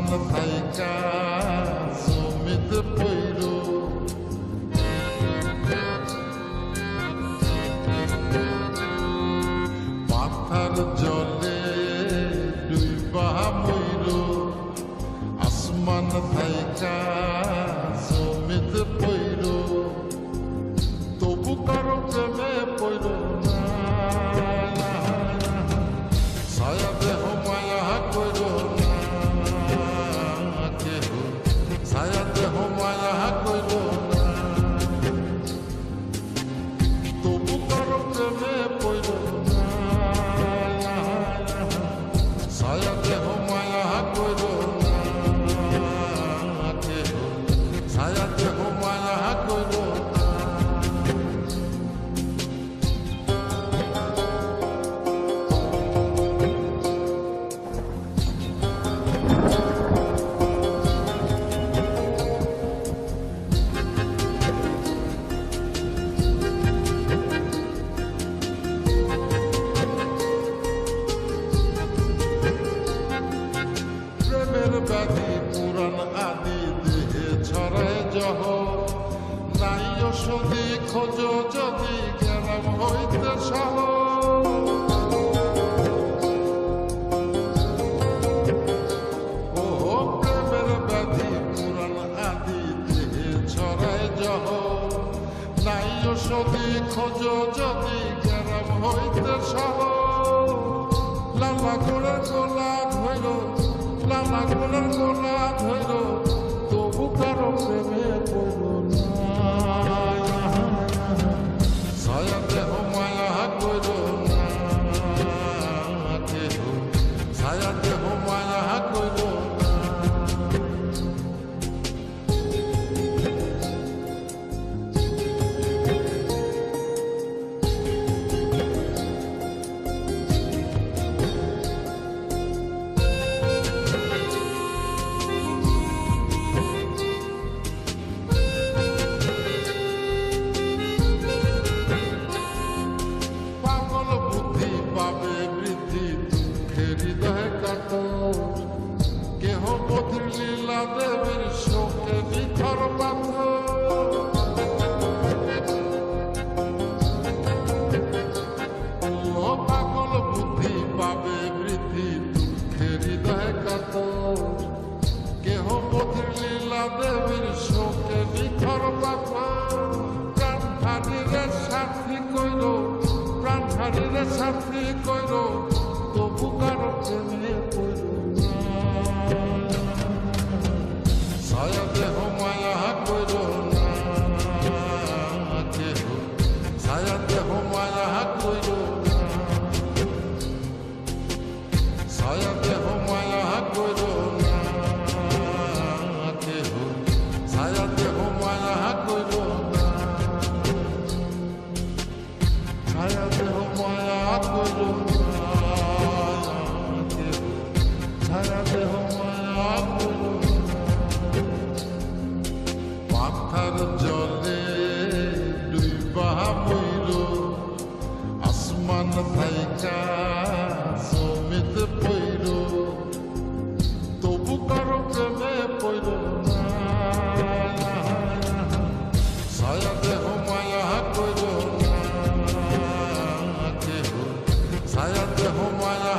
আসমান থাইকা জমিতে পইর মাথার জলে ডুইবা মইর আসমান থাইকা জমিতে পইর তবু কারো প্রেমে পইর না ছায়া দেহ মায়া কইর না কেহ ছায়া দেহ মায়া কইর না তবু কারো প্রেমে পইর না ছায়া দেহ মায়া কইর না কেহ ছায়া দেহ মায়া কইর না ব্যাধি পুরাণ আদি দেহে ছড়ায় জহ নাই ওষুধি খোঁজ যদি গেলাম হইতে সহ ও প্রেমের ব্যাধি পুরাণ আদি দেহে ছড়ায় জহ নাই ওষুধি খোঁজ যদি গেলাম হইতে সহ লালা গোলা গোলা ধইল লালা গোলার গোলা ধইল তবু কারো প্রেমে পড়ল না ছায়া দেহ মায়া কইর না কেহ ছায়া দেহ মায়া কইর না কেহ বধির লীলা দেবীর শোকে নিথর পাগল বুদ্ধি পাবে বৃদ্ধি দুঃখের হৃদয় কাতর কেহ বধির লীলা দেবীর শোকে নিথর প্রাণধারীরে সাথী কইল প্রাণধারীরে সাথী কইল তবু কারো প্রেমে পড়ল না ছায়া দেহ মায়া কইর না কেহ ছায়া দেহ মায়া কইর না ছায়া দেহ মায়া কইর না কেহ ছায়া দেহ মায়া কইর না ছায়া দেহ মায়া কইর না ছায়া দেহ মায়া কইর না মাথার জলে ডুইবা মইর আসমান থাইকা জমিতে পইর তবু কারো প্রেমে পইর না ছায়া দেহ মায়া কইর না কেহ ছায়া দেহ মায়া